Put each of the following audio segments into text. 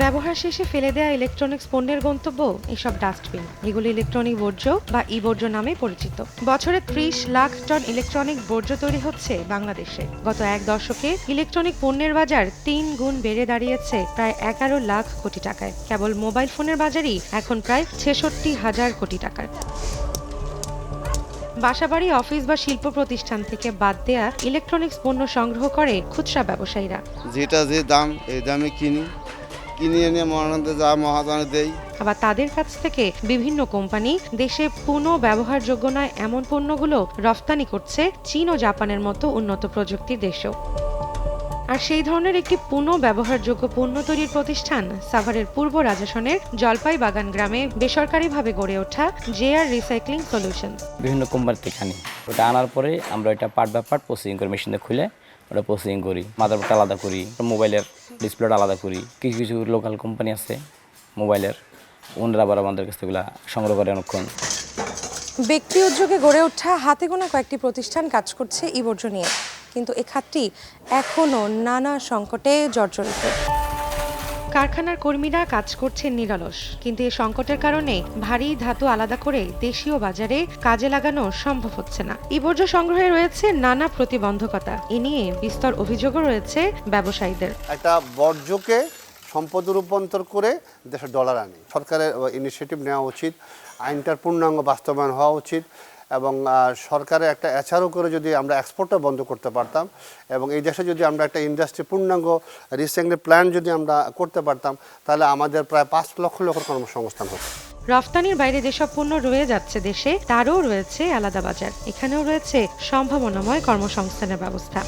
ব্যবহার শেষে ফেলে দেয়া ইলেকট্রনিক্স পণ্যের গন্তব্য এসব ডাস্টবিন। এগুলো ইলেকট্রনিক বর্জ্য বা ই বর্জ্য নামে পরিচিত। বছরে ৩০ লাখ টন ইলেকট্রনিক বর্জ্য তৈরি হচ্ছে বাংলাদেশে। গত এক দশকে ইলেকট্রনিক পণ্যের বাজার ৩ গুণ বেড়ে দাঁড়িয়েছে প্রায় ১১ লাখ কোটি টাকায়। কেবল মোবাইল ফোনের বাজারই এখন প্রায় ৬৬,০০০ কোটি টাকার। বাসাবাড়ি, অফিস বা শিল্প প্রতিষ্ঠান থেকে বাদ দেয়া ইলেকট্রনিক্স পণ্য সংগ্রহ করে খুচরা ব্যবসায়ীরা। যেটা যে দাম এই দামে কিনে এনে মহানন্দে যা মহাজনে দেই। আবার তাদের কাছ থেকে বিভিন্ন কোম্পানি দেশে পুনঃ ব্যবহারযোগ্য নয় এমন পণ্যগুলো রফতানি করছে চীন ও জাপানের মতো উন্নত প্রযুক্তির দেশেও। আর সেই ধরনের একটি পুনঃ ব্যবহারযোগ্য পণ্য তৈরির প্রতিষ্ঠান সাভারের পূর্ব রাজাসনের জলপাই বাগান গ্রামে বেসরকারিভাবে গড়ে ওঠা জেআর রিসাইক্লিং সলিউশনস। বিভিন্ন কোম্পানি থেকে আনি, ওটা আনার পরে আমরা এটা পার্ট বাই পার্ট প্রসেসিং করে মেশিনে খুলে ওটা প্রসেসিং করি, মাদারবোর্ডটা আলাদা করি, মোবাইলের ডিসপ্লেটা আলাদা করি। কিছু কিছু লোকাল কোম্পানি আছে মোবাইলের, ওনারা আবার আমাদের কাছ থেকে সংগ্রহ করে অনেকক্ষণ। ব্যক্তি উদ্যোগে গড়ে ওঠা হাতে গোনা কয়েকটি প্রতিষ্ঠান কাজ করছে ই বর্জ্য নিয়ে, কিন্তু এ খাতটি এখনও নানা সংকটে জর্জরিত। কারখানার কর্মীরা কাজ করছেন নিরলস, কিন্তু এই সংকটের কারণে ভারী ধাতু আলাদা করে দেশীয় বাজারে কাজে লাগানো সম্ভব হচ্ছে না। ই বর্জ্য সংগ্রহে রয়েছে নানা প্রতিবন্ধকতা। এ নিয়ে বিস্তর অভিযোগও রয়েছে ব্যবসায়ীদের। একটা বর্জ্যকে সম্পদে রূপান্তর করে দেশে ডলার আনে। সরকারের ইনিশিয়েটিভ নেওয়া উচিত, আইনটার পূর্ণাঙ্গ বাস্তবায়ন হওয়া উচিত এবং সরকারের একটা এছাড়াও করে যদি আমরা এক্সপোর্টটা বন্ধ করতে পারতাম এবং এই দেশে যদি আমরা একটা ইন্ডাস্ট্রি পূর্ণাঙ্গ রিসাইক্লিং প্ল্যান যদি আমরা করতে পারতাম, তাহলে আমাদের প্রায় ৫ লক্ষ লোকের কর্মসংস্থান হতো। রফতানির বাইরে যেসব পণ্য রয়ে যাচ্ছে দেশে, তারও রয়েছে আলাদা বাজার। এখানেও রয়েছে সম্ভাবনাময় কর্মসংস্থানের ব্যবস্থা।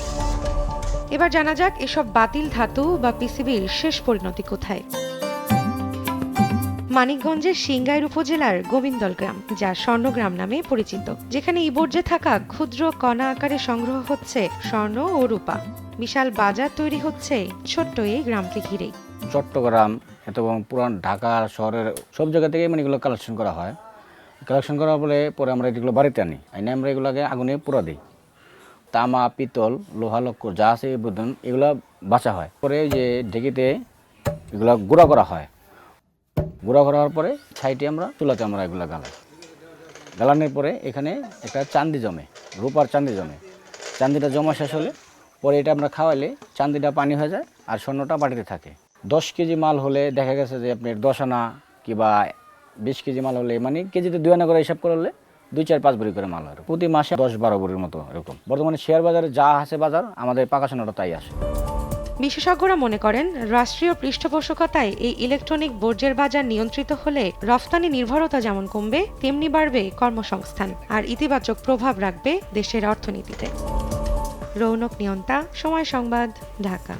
এবার জানা যাক এসব বাতিল ধাতু বা পিসিবির শেষ পরিণতি কোথায়। মানিকগঞ্জের সিংগাইর উপজেলার গোবিন্দল গ্রাম, যা স্বর্ণগ্রাম নামে পরিচিত, যেখানে ই বর্জ্যে থাকা ক্ষুদ্র কণা আকারে সংগ্রহ হচ্ছে স্বর্ণ ও রূপা। বিশাল বাজার তৈরি হচ্ছে ছোট্ট এই গ্রামকে ঘিরেই। চট্টগ্রাম এবং পুরান ঢাকা শহরের সব জায়গা থেকে এগুলো কালেকশন করা হয়। কালেকশন করার পরে আমরা এগুলো বাড়িতে আনি, আমরা এগুলোকে আগুনে পুরা দিই। তামা, পিতল, লোহা লক্কর যা আছে এগুলো বাঁচা হয়। পরে যে ঢেকিতে এগুলো গুঁড়া করা হয়। গুঁড়া করার পরে সাইডে আমরা চুলাতে আমরা এগুলো গালানোর পরে এখানে একটা চান্দি জমে, রূপার চান্দি জমে। চান্দিটা জমা শেষ হলে পরে এটা আমরা খাওয়াইলে চান্দিটা পানি হয়ে যায় আর স্বর্ণটা বাটিতে থাকে। 10 কেজি মাল হলে দেখা গেছে যে আপনার 10 আনা কিংবা 20 কেজি মাল হলে মানে কেজিতে 2 আনা করে হিসাব করলে 2, 4, 5 ভরি করে মাল হয়। প্রতি মাসে 10-12 ভরির মতো এরকম। বর্তমানে শেয়ার বাজারে যা আছে বাজার, আমাদের পাকা সোনাটা তাই আসে। বিশেষজ্ঞরা মনে করেন রাষ্ট্রীয় পৃষ্ঠপোষকতায় এই ইলেকট্রনিক বর্জ্যের বাজার নিয়ন্ত্রিত হলে রফতানি নির্ভরতা যেমন কমবে, তেমনি বাড়বে কর্মসংস্থান আর ইতিবাচক প্রভাব রাখবে দেশের অর্থনীতিতে। রৌনক নিয়ন্তা, সময় সংবাদ, ঢাকা।